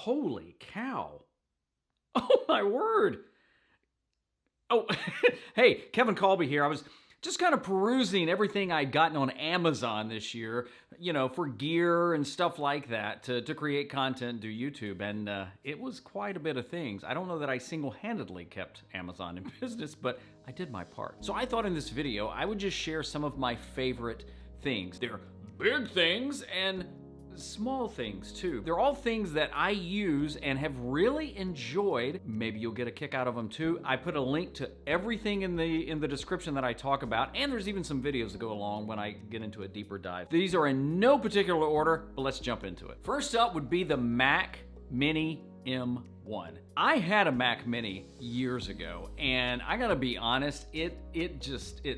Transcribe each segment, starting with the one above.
Holy cow. Oh my word. Oh, hey, Kevin Kolbe here. I was just kind of perusing everything I'd gotten on Amazon this year, you know, for gear and stuff like that to create content, do YouTube, and it was quite a bit of things. I don't know that I single-handedly kept Amazon in business, but I did my part. So I thought in this video, I would just share some of my favorite things. They're big things and small things too. They're all things that I use and have really enjoyed. Maybe you'll get a kick out of them too. I put a link to everything in the description that I talk about, and there's even some videos that go along when I get into a deeper dive. These are in no particular order, but let's jump into it. First up would be the Mac Mini M1. I had a Mac Mini years ago, and I gotta be honest, it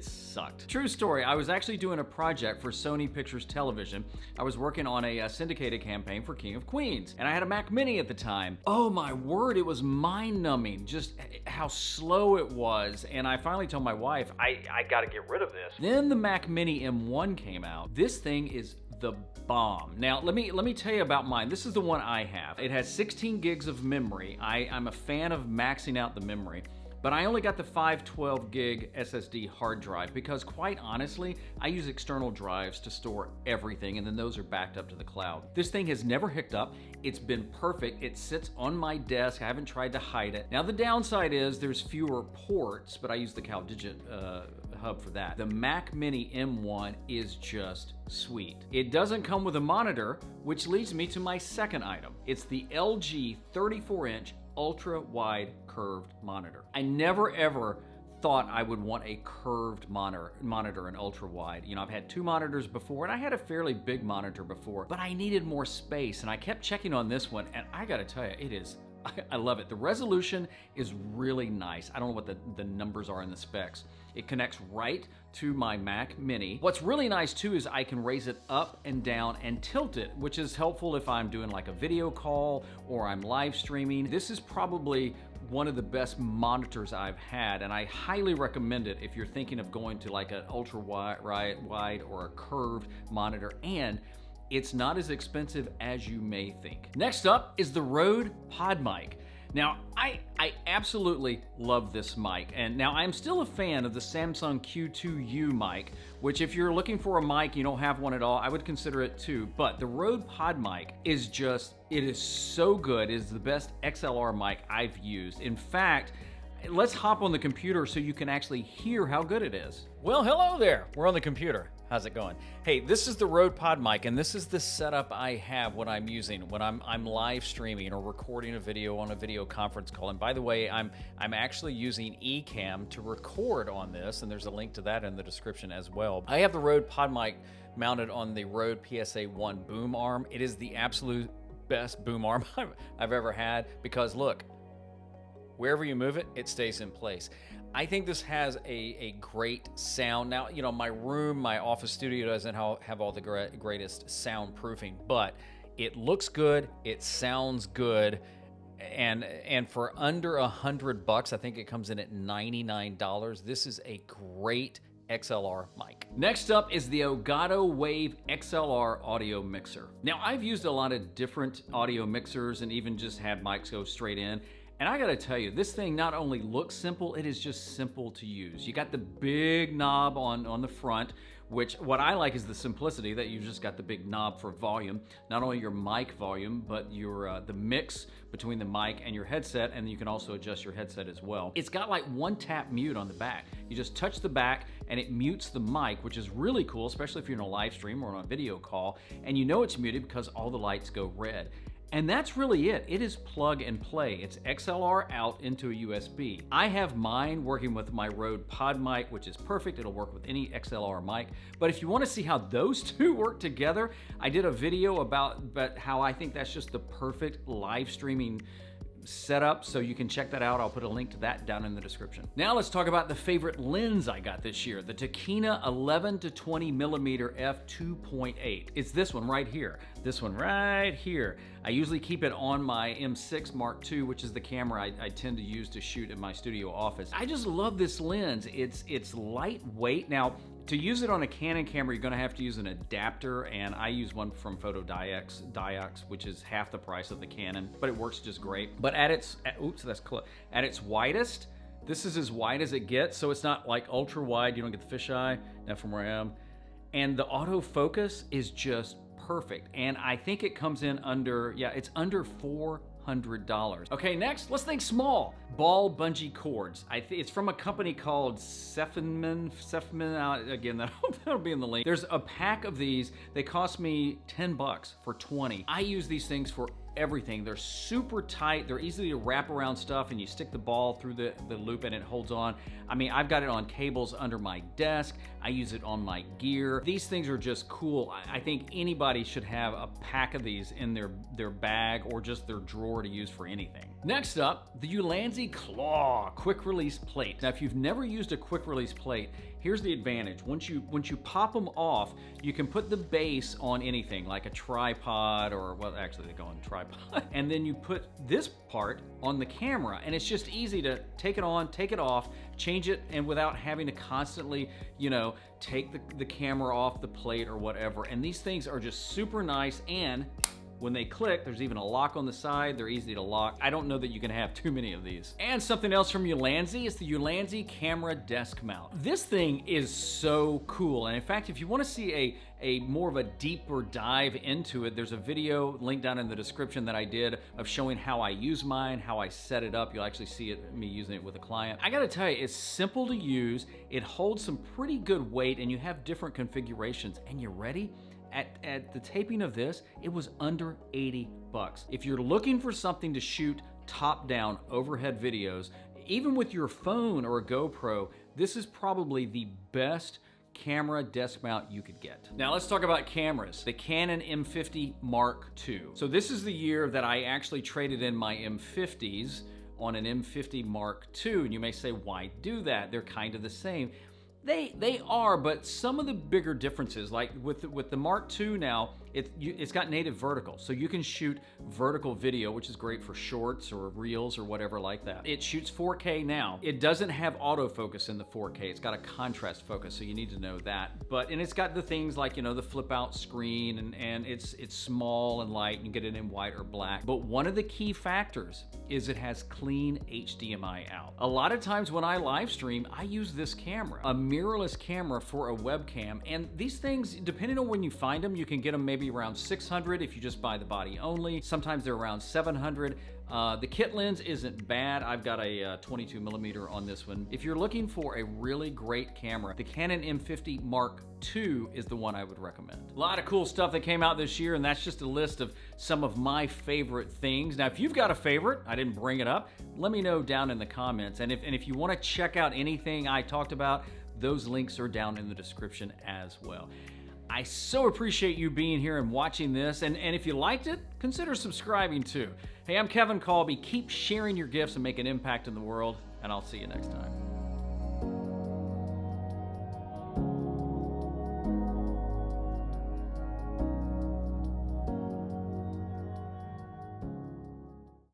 sucked. True story, I was actually doing a project for Sony Pictures Television. I was working on a syndicated campaign for King of Queens, and I had a Mac Mini at the time. Oh my word, it was mind-numbing, just how slow it was, and I finally told my wife, I gotta get rid of this. Then the Mac Mini M1 came out. This thing is the bomb. Now, let me tell you about mine. This is the one I have. It has 16 gigs of memory. I'm a fan of maxing out the memory, but I only got the 512 gig SSD hard drive because, quite honestly, I use external drives to store everything, and then those are backed up to the cloud. This thing has never hiccuped up. It's been perfect. It sits on my desk. I haven't tried to hide it. Now, the downside is there's fewer ports, but I use the CalDigit hub for that. The Mac Mini M1 is just sweet. It doesn't come with a monitor, which leads me to my second item. It's the LG 34-inch ultra-wide curved monitor. I never ever thought I would want a curved monitor and ultra-wide. You know, I've had two monitors before, and I had a fairly big monitor before, but I needed more space, and I kept checking on this one, and I gotta tell you, it is, I love it. The resolution is really nice. I don't know what the numbers are in the specs. It connects right to my Mac Mini. What's really nice too is I can raise it up and down and tilt it, which is helpful if I'm doing like a video call or I'm live streaming. This is probably one of the best monitors I've had, and I highly recommend it if you're thinking of going to like an ultra wide or a curved monitor, and it's not as expensive as you may think. Next up is the Rode PODMIC. Now, I absolutely love this mic, and now I'm still a fan of the Samsung Q2U mic, which if you're looking for a mic, you don't have one at all, I would consider it too, but the Rode PODMIC is just, it is so good. It is the best XLR mic I've used. In fact, let's hop on the computer so you can actually hear how good it is. Well, hello there. We're on the computer. How's it going? Hey, this is the Rode PODMIC, and this is the setup I have when I'm using, when I'm live streaming or recording a video on a video conference call. And by the way, I'm actually using Ecamm to record on this, and there's a link to that in the description as well. I have the Rode PODMIC mounted on the Rode PSA-1 boom arm. It is the absolute best boom arm I've ever had because look, wherever you move it, it stays in place. I think this has a great sound. Now, you know, my room, my office studio doesn't have all the greatest soundproofing, but it looks good, it sounds good, and for under $100, I think it comes in at $99. This is a great XLR mic. Next up is the ELGATO Wave XLR audio mixer. Now, I've used a lot of different audio mixers and even just had mics go straight in. And I gotta tell you, this thing not only looks simple, it is just simple to use. You got the big knob on the front, which what I like is the simplicity that you've just got the big knob for volume. Not only your mic volume, but your the mix between the mic and your headset, and you can also adjust your headset as well. It's got like one tap mute on the back. You just touch the back and it mutes the mic, which is really cool, especially if you're in a live stream or on a video call, and you know it's muted because all the lights go red. And that's really it. It is plug and play. It's XLR out into a USB. I have mine working with my Rode PODMIC, which is perfect. It'll work with any XLR mic. But if you want to see how those two work together, I did a video about how I think that's just the perfect live streaming setup, so you can check that out. I'll put a link to that down in the description. Now let's talk about the favorite lens I got this year, the TOKINA 11 to 20 millimeter f2.8. It's this one right here. This one right here. I usually keep it on my M6 Mark II, which is the camera I tend to use to shoot in my studio office. I just love this lens. It's lightweight. Now, To use it on a Canon camera, you're gonna have to use an adapter, and I use one from Diox, which is half the price of the Canon, but it works just great. But at its widest, this is as wide as it gets, so it's not like ultra wide, you don't get the fisheye, not from where I am. And the autofocus is just perfect. And I think it comes in under, yeah, it's under $400. Okay, next, let's think small. Ball bungee cords. It's from a company called Sefman. Again, that'll be in the link. There's a pack of these. They cost me 10 bucks for 20. I use these things for everything. They're super tight. They're easy to wrap around stuff, and you stick the ball through the loop and it holds on. I mean, I've got it on cables under my desk. I use it on my gear. These things are just cool. I think anybody should have a pack of these in their bag or just their drawer to use for anything. Next up, the ULANZI Claw quick release plate. Now, if you've never used a quick release plate, here's the advantage. Once you pop them off, you can put the base on anything like a tripod, or, well, actually they go on tripod. And then you put this part on the camera, and it's just easy to take it on, take it off, change it, and without having to constantly, you know, take the camera off the plate or whatever. And these things are just super nice, and when they click, there's even a lock on the side. They're easy to lock. I don't know that you can have too many of these. And something else from ULANZI is the ULANZI camera desk mount. This thing is so cool. And in fact, if you want to see a more of a deeper dive into it, there's a video linked down in the description that I did of showing how I use mine, how I set it up. You'll actually see me using it with a client. I gotta tell you, it's simple to use. It holds some pretty good weight, and you have different configurations. And you ready? At the taping of this, it was under 80 bucks. If you're looking for something to shoot top-down overhead videos, even with your phone or a GoPro, this is probably the best camera desk mount you could get. Now let's talk about cameras. The Canon M50 Mark II. So this is the year that I actually traded in my M50s on an M50 Mark II, and you may say, why do that? They're kind of the same. They are, but some of the bigger differences, like with the Mark II now, it's got native vertical, so you can shoot vertical video, which is great for shorts or reels or whatever like that. It shoots 4K now. It doesn't have autofocus in the 4K. It's got a contrast focus, so you need to know that. And it's got the things like, you know, the flip out screen, and it's small and light. You can get it in white or black. But one of the key factors is it has clean HDMI out. A lot of times when I live stream, I use this camera, a mirrorless camera for a webcam, and these things, depending on when you find them, you can get them maybe around $600 if you just buy the body only. Sometimes they're around $700. The kit lens isn't bad. I've got a 22mm on this one. If you're looking for a really great camera, the Canon M50 Mark II is the one I would recommend. A lot of cool stuff that came out this year, and that's just a list of some of my favorite things. Now, if you've got a favorite, I didn't bring it up, let me know down in the comments. And if you want to check out anything I talked about, those links are down in the description as well. I so appreciate you being here and watching this, and if you liked it, consider subscribing too. Hey, I'm Kevin Kolbe. Keep sharing your gifts and make an impact in the world, and I'll see you next time.